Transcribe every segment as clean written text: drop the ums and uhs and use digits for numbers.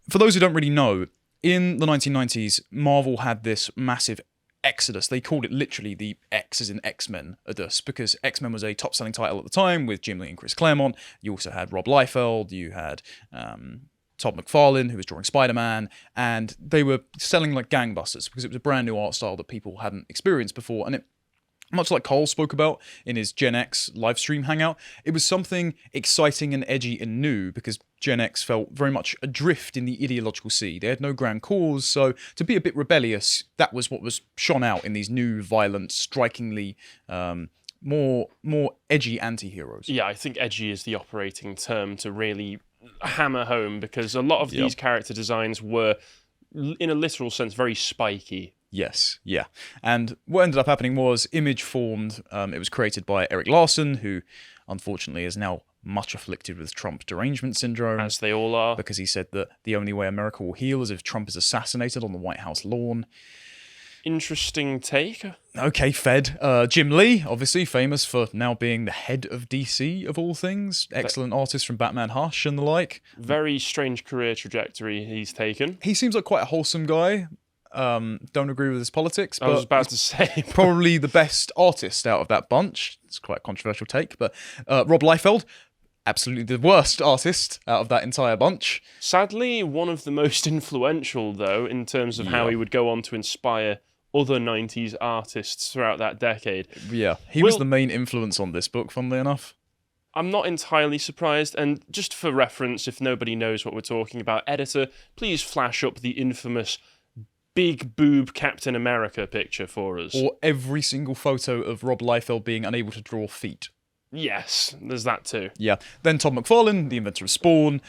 for those who don't really know, in the 1990s, Marvel had this massive exodus. They called it literally the X as in X-Men Odus, because X-Men was a top-selling title at the time with Jim Lee and Chris Claremont. You also had Rob Liefeld, you had Todd McFarlane, who was drawing Spider-Man, and they were selling like gangbusters because it was a brand new art style that people hadn't experienced before. And it, much like Cole spoke about in his Gen X live stream hangout, it was something exciting and edgy and new because Gen X felt very much adrift in the ideological sea. They had no grand cause, so to be a bit rebellious, that was what was shone out in these new, violent, strikingly more edgy anti-heroes. Yeah, I think edgy is the operating term to really hammer home, because a lot of these character designs were, in a literal sense, very spiky. Yes, yeah. And what ended up happening was Image formed. It was created by Eric Larson, who unfortunately is now much afflicted with Trump derangement syndrome. As they all are. Because he said that the only way America will heal is if Trump is assassinated on the White House lawn. Interesting take. Okay, Fed. Jim Lee, obviously famous for now being the head of DC, of all things. Excellent artist from Batman Hush and the like. Very strange career trajectory he's taken. He seems like quite a wholesome guy. Don't agree with his politics, but I was about to say. Probably the best artist out of that bunch. It's quite a controversial take, but Rob Liefeld, absolutely the worst artist out of that entire bunch. Sadly, one of the most influential, though, in terms of how he would go on to inspire other 90s artists throughout that decade. Yeah, he was the main influence on this book, funnily enough. I'm not entirely surprised, and just for reference, if nobody knows what we're talking about, editor, please flash up the infamous big boob Captain America picture for us. Or every single photo of Rob Liefeld being unable to draw feet. Yes, there's that too. Yeah. Then Todd McFarlane, the inventor of Spawn,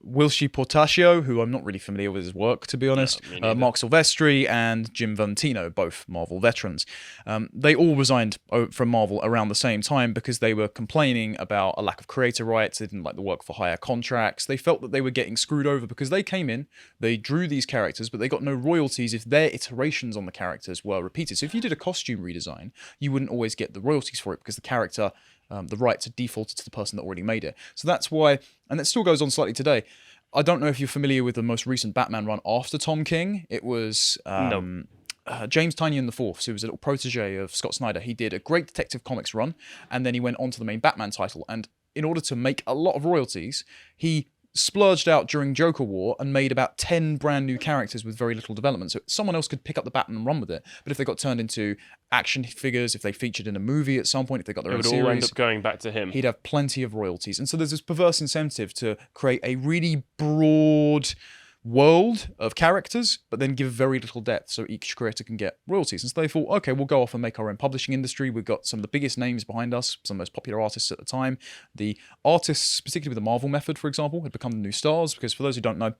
Wilshi Portacio, who I'm not really familiar with his work, to be honest, Mark Silvestri, and Jim Valentino, both Marvel veterans. They all resigned from Marvel around the same time because they were complaining about a lack of creator rights. They didn't like the work for hire contracts. They felt that they were getting screwed over because they came in, they drew these characters, but they got no royalties if their iterations on the characters were repeated. So if you did a costume redesign, you wouldn't always get the royalties for it because the character... the rights are defaulted to the person that already made it. So that's why, and it still goes on slightly today. I don't know if you're familiar with the most recent Batman run after Tom King. It was James Tynion IV, who was a little protege of Scott Snyder. He did a great Detective Comics run, and then he went on to the main Batman title. And in order to make a lot of royalties, he splurged out during Joker War and made about 10 brand new characters with very little development. So someone else could pick up the baton and run with it. But if they got turned into action figures, if they featured in a movie at some point, if they got their own series, it would all end up going back to him. He'd have plenty of royalties. And so there's this perverse incentive to create a really broad world of characters, but then give very little depth so each creator can get royalties. And so they thought, okay, we'll go off and make our own publishing industry. We've got some of the biggest names behind us, some of the most popular artists at the time. The artists, particularly with the Marvel method, for example, had become the new stars, because for those who don't know,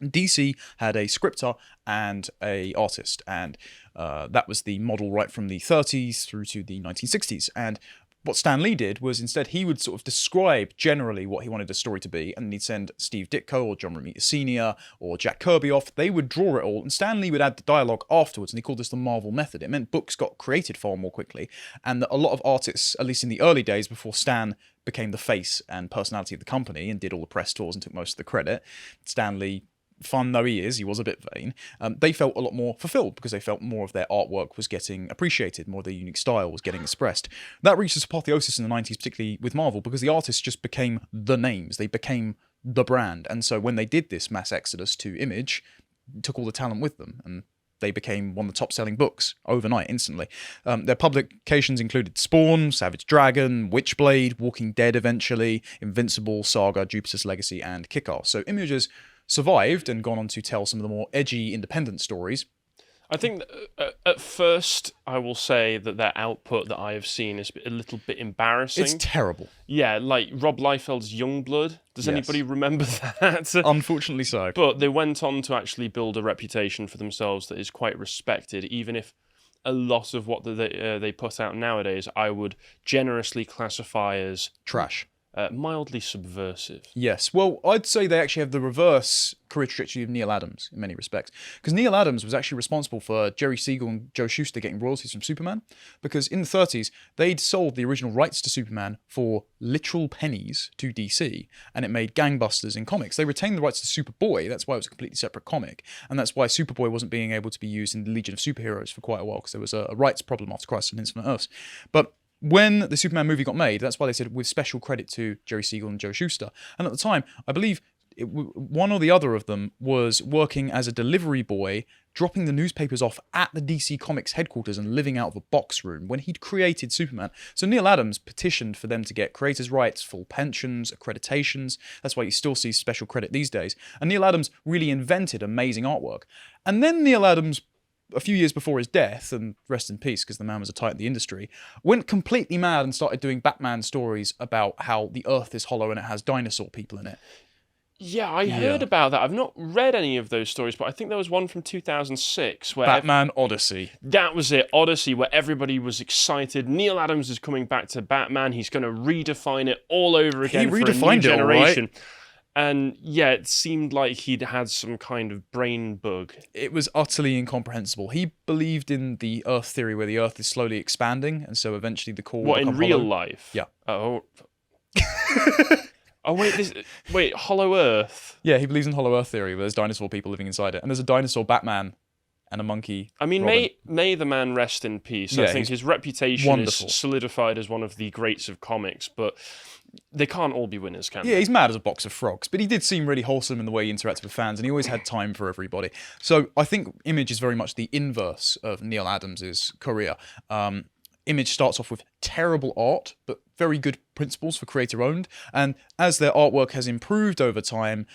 DC had a scripter and a artist, and that was the model right from the 30s through to the 1960s. And what Stan Lee did was instead he would sort of describe generally what he wanted the story to be, and then he'd send Steve Ditko or John Romita Sr. or Jack Kirby off. They would draw it all, and Stan Lee would add the dialogue afterwards, and he called this the Marvel method. It meant books got created far more quickly, and that a lot of artists, at least in the early days before Stan became the face and personality of the company and did all the press tours and took most of the credit, Stan Lee, fun though he was a bit vain, they felt a lot more fulfilled because they felt more of their artwork was getting appreciated, more of their unique style was getting expressed. That reached its apotheosis in the 90s, particularly with Marvel, because the artists just became the names, they became the brand. And so when they did this mass exodus to Image, took all the talent with them, and they became one of the top-selling books overnight, instantly. Their publications included Spawn, Savage Dragon, Witchblade, Walking Dead eventually, Invincible, Saga, Jupiter's Legacy, and Kick-Ass. So Image has survived and gone on to tell some of the more edgy independent stories. I think at first I will say that their output that I have seen is a little bit embarrassing. It's terrible. Yeah, like Rob Liefeld's Youngblood. Does anybody remember that? Unfortunately so. But they went on to actually build a reputation for themselves that is quite respected, even if a lot of what they put out nowadays I would generously classify as trash. mildly subversive. Yes. Well, I'd say they actually have the reverse career trajectory of Neil Adams in many respects. Because Neil Adams was actually responsible for Jerry Siegel and Joe Shuster getting royalties from Superman. Because in the 30s, they'd sold the original rights to Superman for literal pennies to DC, and it made gangbusters in comics. They retained the rights to Superboy. That's why it was a completely separate comic. And that's why Superboy wasn't being able to be used in the Legion of Superheroes for quite a while, because there was a rights problem after Crisis on Infinite Earths. But when the Superman movie got made, that's why they said with special credit to Jerry Siegel and Joe Shuster. And at the time, I believe one or the other of them was working as a delivery boy, dropping the newspapers off at the DC Comics headquarters and living out of a box room when he'd created Superman. So Neil Adams petitioned for them to get creators' rights, full pensions, accreditations. That's why you still see special credit these days. And Neil Adams really invented amazing artwork. And then Neil Adams, a few years before his death, and rest in peace because the man was a titan in the industry, went completely mad and started doing Batman stories about how the Earth is hollow and it has dinosaur people in it. Yeah, I heard about that. I've not read any of those stories, but I think there was one from 2006 where... Batman Odyssey. That was it, Odyssey, where everybody was excited. Neil Adams is coming back to Batman. He's going to redefine it all over again for a new generation. Right? And yeah, it seemed like he'd had some kind of brain bug. It was utterly incomprehensible. He believed in the Earth theory where the Earth is slowly expanding, and so eventually the core will become in real hollow. Life? Yeah. Oh. Oh, wait, Hollow Earth? Yeah, he believes in Hollow Earth theory where there's dinosaur people living inside it. And there's a dinosaur Batman and a monkey. I mean, may the man rest in peace. Yeah, I think his reputation is solidified as one of the greats of comics, but they can't all be winners, can they? Yeah, he's mad as a box of frogs, but he did seem really wholesome in the way he interacted with fans, and he always had time for everybody. So I think Image is very much the inverse of Neil Adams' career. Image starts off with terrible art, but very good principles for creator-owned, and as their artwork has improved over time,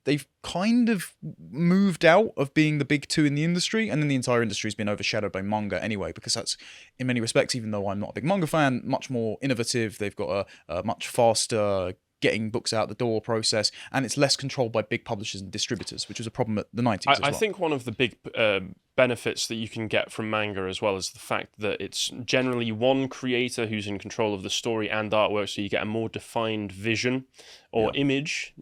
they've kind of moved out of being the big two in the industry, and then the entire industry has been overshadowed by manga anyway, because that's, in many respects, even though I'm not a big manga fan, much more innovative. They've got a much faster getting books out the door process, and it's less controlled by big publishers and distributors, which was a problem at the 90s as well. I think one of the big benefits that you can get from manga as well is the fact that it's generally one creator who's in control of the story and artwork, so you get a more defined vision or image.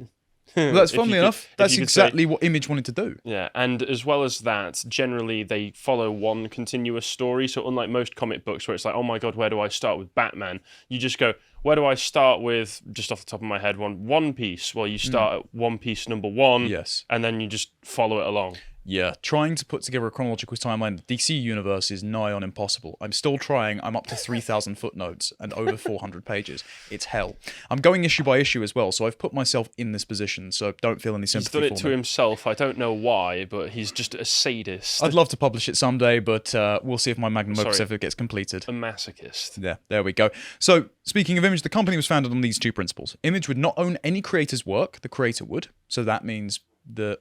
Well, that's funnily enough, that's exactly what Image wanted to do. Yeah, and as well as that, generally they follow one continuous story. So unlike most comic books where it's like, oh my god, where do I start with Batman? You just go, where do I start with, just off the top of my head, One Piece? Well, you start at One Piece number 1, yes, and then you just follow it along. Yeah, trying to put together a chronological timeline of the DC universe is nigh on impossible. I'm still trying. I'm up to 3,000 footnotes and over 400 pages. It's hell. I'm going issue by issue as well, so I've put myself in this position, so don't feel any sympathy for me. He's done it to himself. I don't know why, but he's just a sadist. I'd love to publish it someday, but we'll see if my magnum opus ever gets completed. A masochist. Yeah, there we go. So, speaking of Image, the company was founded on these two principles. Image would not own any creator's work. The creator would. So that means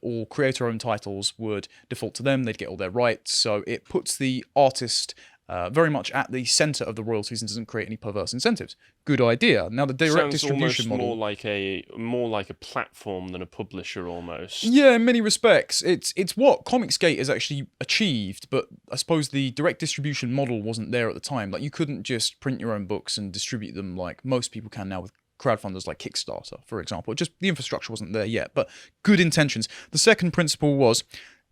all creator-owned titles would default to them. They'd get all their rights. So it puts the artist very much at the center of the royalties and doesn't create any perverse incentives. Good idea. Now the direct distribution model, more like a platform than a publisher almost. Yeah, in many respects, it's what Comicsgate has actually achieved, but I suppose the direct distribution model wasn't there at the time. Like you couldn't just print your own books and distribute them like most people can now with crowdfunders like Kickstarter, for example. Just the infrastructure wasn't there yet, but good intentions. The second principle was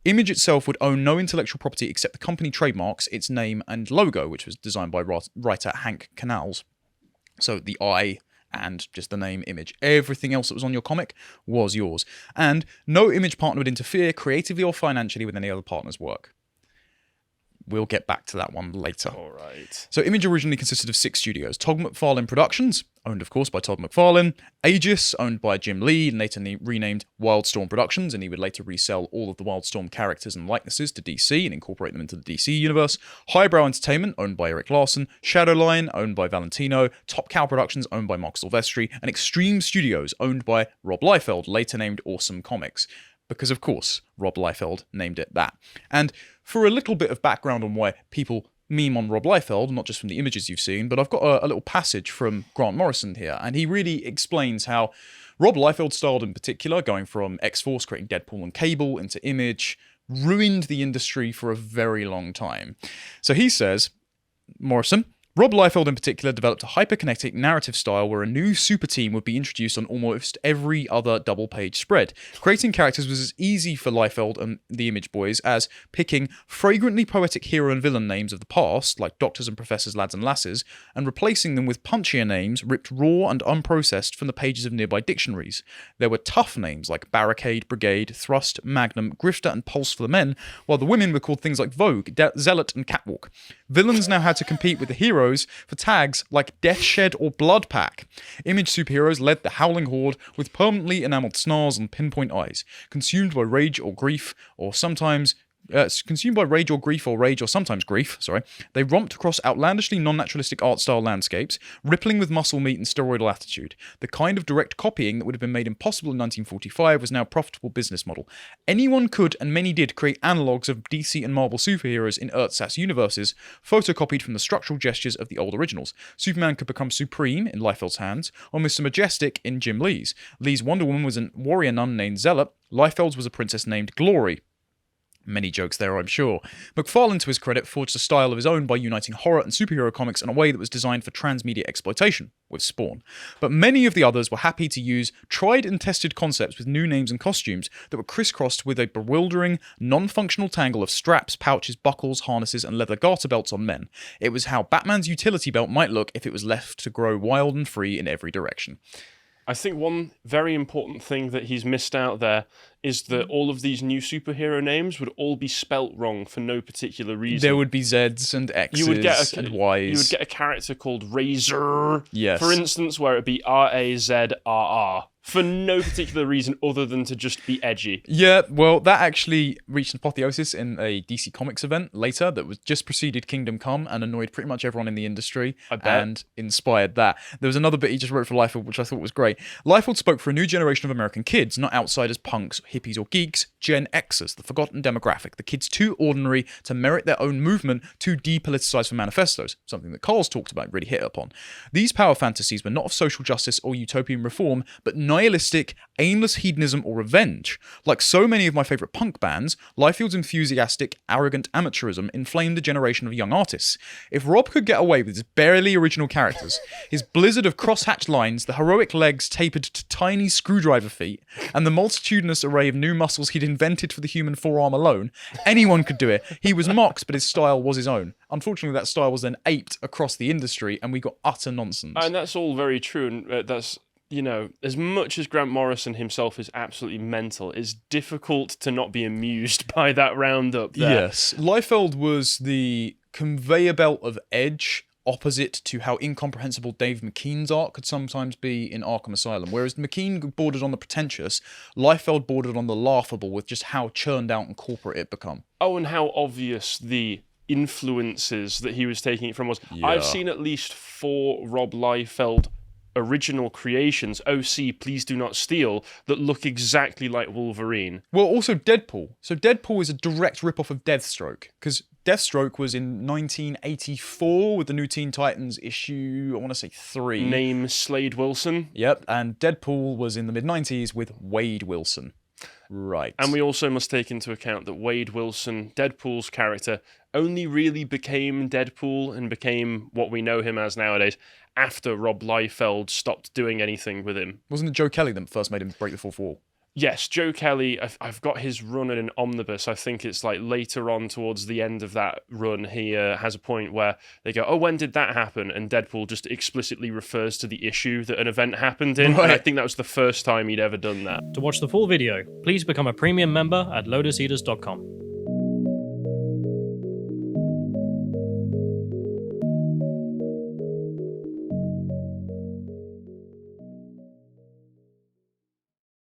Image itself would own no intellectual property except the company trademarks, its name and logo, which was designed by writer Hank Canals. So the I and just the name Image. Everything else that was on your comic was yours. And no Image partner would interfere creatively or financially with any other partner's work. We'll get back to that one later. All right. So Image originally consisted of 6 studios. Todd McFarlane Productions, owned of course by Todd McFarlane. Aegis, owned by Jim Lee, and later renamed Wildstorm Productions, and he would later resell all of the Wildstorm characters and likenesses to DC and incorporate them into the DC universe. Highbrow Entertainment, owned by Eric Larson. Shadowline, owned by Valentino. Top Cow Productions, owned by Mark Silvestri. And Extreme Studios, owned by Rob Liefeld, later named Awesome Comics. Because, of course, Rob Liefeld named it that. And for a little bit of background on why people meme on Rob Liefeld, not just from the images you've seen, but I've got a little passage from Grant Morrison here, and he really explains how Rob Liefeld's style in particular, going from X-Force, creating Deadpool and Cable, into Image, ruined the industry for a very long time. So he says, Morrison, Rob Liefeld in particular developed a hyperkinetic narrative style where a new super team would be introduced on almost every other double-page spread. Creating characters was as easy for Liefeld and the Image Boys as picking fragrantly poetic hero and villain names of the past, like doctors and professors, lads and lasses, and replacing them with punchier names ripped raw and unprocessed from the pages of nearby dictionaries. There were tough names like Barricade, Brigade, Thrust, Magnum, Grifter, and Pulse for the men, while the women were called things like Vogue, Zealot, and Catwalk. Villains now had to compete with the heroes for tags like Death Shed or Blood Pack. Image superheroes led the Howling Horde with permanently enameled snarls and pinpoint eyes, consumed by rage or grief, or sometimes sometimes grief, they romped across outlandishly non-naturalistic art style landscapes, rippling with muscle meat and steroidal attitude. The kind of direct copying that would have been made impossible in 1945 was now a profitable business model. Anyone could, and many did, create analogues of DC and Marvel superheroes in Earth-Sats universes, photocopied from the structural gestures of the old originals. Superman could become supreme in Liefeld's hands, or Mr. Majestic in Jim Lee's. Lee's Wonder Woman was a warrior nun named Zealot, Liefeld's was a princess named Glory. Many jokes there, I'm sure. McFarlane, to his credit, forged a style of his own by uniting horror and superhero comics in a way that was designed for transmedia exploitation, with Spawn. But many of the others were happy to use tried and tested concepts with new names and costumes that were crisscrossed with a bewildering, non-functional tangle of straps, pouches, buckles, harnesses, and leather garter belts on men. It was how Batman's utility belt might look if it was left to grow wild and free in every direction. I think one very important thing that he's missed out there is that all of these new superhero names would all be spelt wrong for no particular reason. There would be Zs and Xs and Ys. You would get a character called Razor, yes, for instance, where it'd be R-A-Z-R-R. For no particular reason other than to just be edgy. Yeah, well, that actually reached an apotheosis in a DC Comics event later that was just preceded Kingdom Come and annoyed pretty much everyone in the industry and inspired that. There was another bit he just wrote for Liefeld, which I thought was great. Liefeld spoke for a new generation of American kids, not outsiders, punks, hippies, or geeks, Gen Xers, the forgotten demographic, the kids too ordinary to merit their own movement, too depoliticized for manifestos, something that Carl's talked about and really hit upon. These power fantasies were not of social justice or utopian reform, but nihilistic, aimless hedonism or revenge. Like so many of my favourite punk bands, Liefeld's enthusiastic, arrogant amateurism inflamed a generation of young artists. If Rob could get away with his barely original characters, his blizzard of cross-hatched lines, the heroic legs tapered to tiny screwdriver feet, and the multitudinous array of new muscles he'd invented for the human forearm alone, anyone could do it. He was mocked, but his style was his own. Unfortunately, that style was then aped across the industry, and we got utter nonsense. And that's all very true, and that's... You know, as much as Grant Morrison himself is absolutely mental, it's difficult to not be amused by that roundup there. Yes. Liefeld was the conveyor belt of edge opposite to how incomprehensible Dave McKean's art could sometimes be in Arkham Asylum. Whereas McKean bordered on the pretentious, Liefeld bordered on the laughable with just how churned out and corporate it become. Oh, and how obvious the influences that he was taking it from was. Yeah. I've seen at least 4 Rob Liefeld original creations, OC, Please Do Not Steal, that look exactly like Wolverine. Well, also Deadpool. So Deadpool is a direct rip-off of Deathstroke, because Deathstroke was in 1984 with the New Teen Titans issue, I want to say 3. Name Slade Wilson. Yep, and Deadpool was in the mid-90s with Waid Wilson. Right. And we also must take into account that Waid Wilson, Deadpool's character, only really became Deadpool and became what we know him as nowadays after Rob Liefeld stopped doing anything with him. Wasn't it Joe Kelly that first made him break the fourth wall? Yes, Joe Kelly, I've got his run in an omnibus. I think it's like later on towards the end of that run, he has a point where they go, oh, when did that happen? And Deadpool just explicitly refers to the issue that an event happened in. Right. And I think that was the first time he'd ever done that. To watch the full video, please become a premium member at lotuseaters.com.